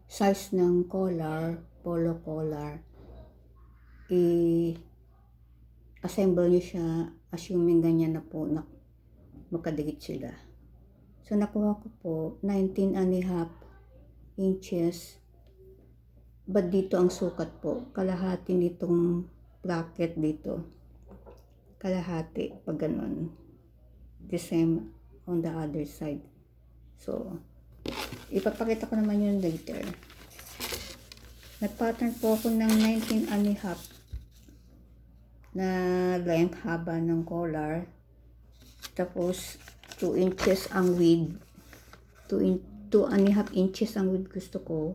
size ng collar, polo collar, i-assemble nyo siya, assuming ganyan na po na magkadikit sila. So nakuha ko po 19.5 inches. But dito ang sukat po, kalahati nitong bracket dito, kalahati pag ganun, the same on the other side. So ipapakita ko naman yun later. Nag-pattern po ako ng 19.5 na length, haba ng collar, tapos 2 inches ang width, 2.5 inches ang width gusto ko.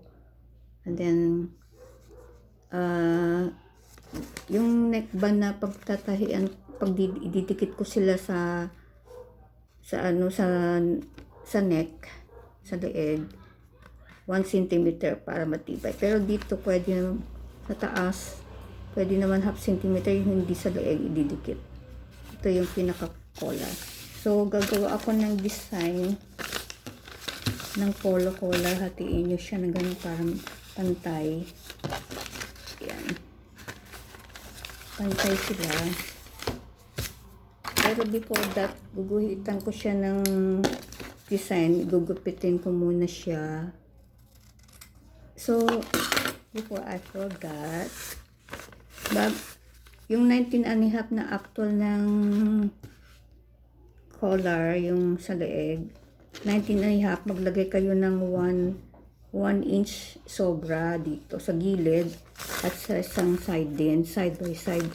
And then yung neckband na pagtatahian, pag ididikit ko sila sa neck, sa leeg, 1 cm para matibay. Pero dito pwede naman sa taas, pwede naman half centimeter, yung hindi sa leeg ididikit. Ito yung pinaka-collar. So gagawa ako ng design ng polo collar. Hatiin nyo siya ng ganun parang pantay. Yan. Pantay sila. Pero before that, guguhitan ko siya ng design. Gugupitin ko muna siya. So, before I forgot, yung 19.5 na actual ng collar, yung sa leeg, 19.5, maglagay kayo ng 1 inch sobra dito sa gilid at sa isang side din, side by side.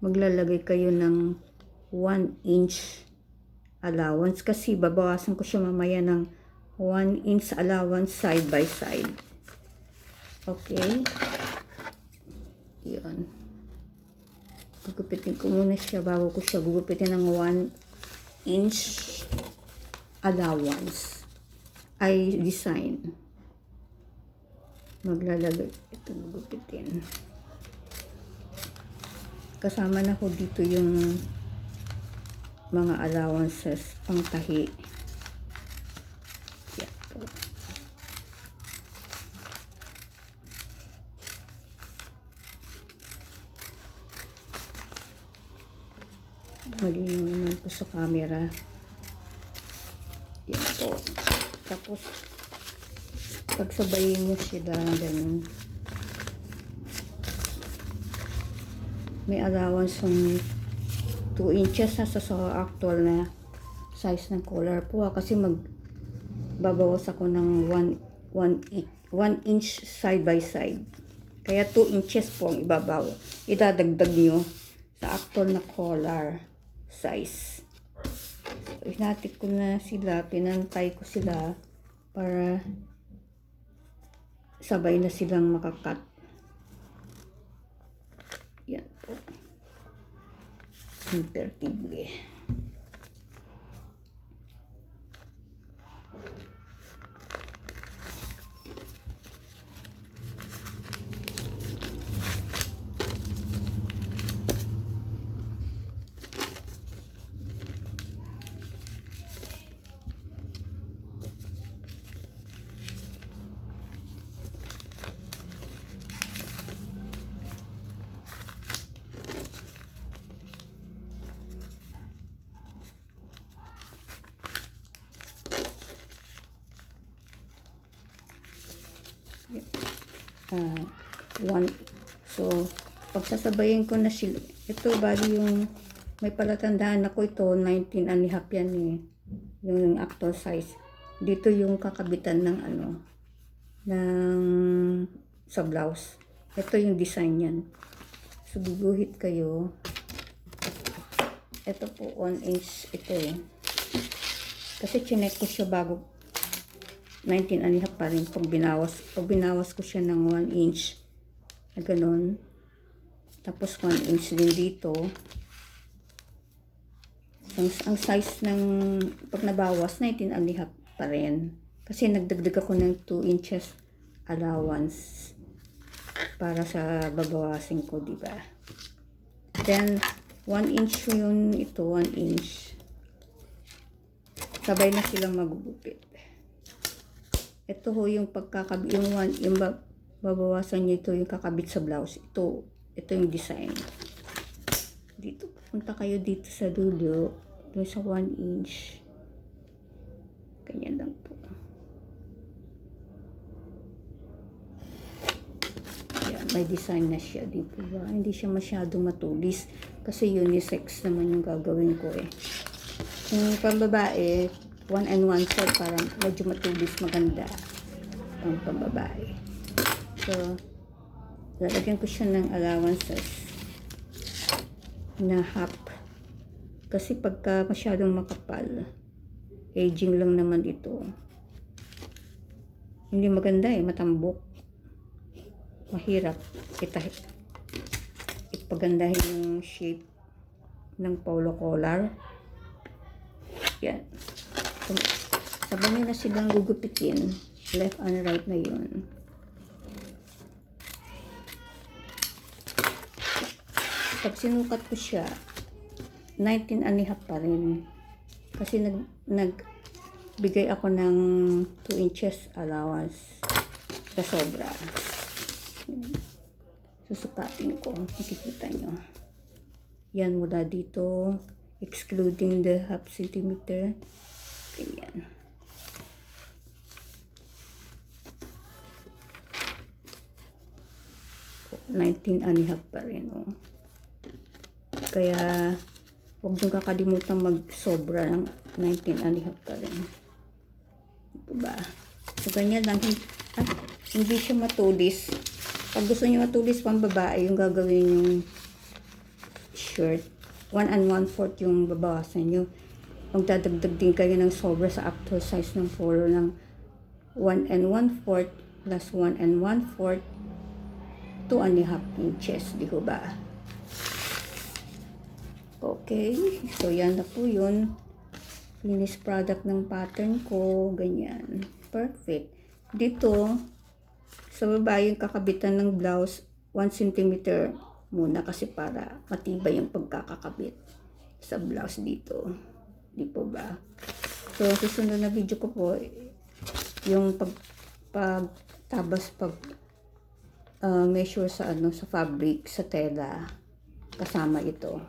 Maglalagay kayo ng 1 inch allowance kasi babawasan ko siya mamaya ng 1 inch allowance side by side. Okay? Yun. Gugupitin ko muna siya bago ko siya gugupitin ng 1 inch allowance ay design. Maglalagay ito, gugupitin. Kasama na ko dito yung mga allowances pang tahi. Yan po. Malinaw naman po sa camera. Yan po. Tapos pagsabayin nyo sila ganun. May allowance ng 2 inches sa actual na size ng collar po kasi magbabawas ako ng 1 inch side by side. Kaya 2 inches po ang idadagdag nyo sa actual na collar size. So, inatik ko na sila, pinantay ko sila para sabay na silang makakat. Yan po. Impertible. So pagsasabayin ko na sila, ito bali yung may palatandaan ako, ito 19.5 yan eh, yung actual size. Dito yung kakabitan ng sa blouse. Ito yung design yan. So guguhit kayo. Ito po 1 inch ito eh, kasi chinek ko siya bago 19.5 pa rin. Pag binawas ko siya ng 1 inch na ganun, tapos 1 inch din dito. Ang size ng pag nabawas 19.5 pa rin kasi nagdagdag ako ng 2 inches allowance para sa babawasin ko, diba? Then 1 inch yun, ito 1 inch, sabay na silang magugupit. Ito ho yung pagkakabit, babawasan niyo ito yung kakabit sa blouse. Ito yung design. Dito, punta kayo dito sa dulo, doon sa 1 inch. Ganyan lang po. Yan, may design na siya, di po ba? Hindi siya masyadong matulis kasi unisex naman yung gagawin ko eh. Yung pambabae, 1 and 1/4 parang medyo matulis, maganda ang pambabae. So, lalagyan ko siya ng allowances na half. Kasi pagka masyadong makapal, aging lang naman ito. Hindi maganda eh, matambok. Mahirap ipagandahin yung shape ng polo collar. Yan. Sabay nyo na silang gugupitin. Left and right na yun. Pag sinukat ko siya, 19.5 pa rin. Kasi nagbigay ako ng 2 inches allowance sa sobra. Susukatin ko. Makikita nyo. Yan mula dito, excluding the half centimeter. Ganyan. Oh, 19.5 pa rin. Oh. Kaya, huwag nyo kakalimutan mag-sobra ng 19.5 pa rin. Ito ba? So, ganyan lang. Hindi siya matulis. Pag gusto nyo matulis pang babae, yung gagawin yung shirt, 1 and 1/4 yung babawasan nyo. Magdadagdag din kayo ng sobra sa actual size ng polo ng 1 and 1/4 plus 1 and 1/4, 2.5 inches. Di ko ba? Okay, so yan na po yun. Finished product ng pattern ko. Ganyan. Perfect. Dito, sa baba yung kakabitan ng blouse, 1 cm muna kasi para matibay yung pagkakakabit sa blouse dito. Di po ba? So, susunod na video ko po, yung pagtabas, measure sa sa fabric, sa tela, kasama ito.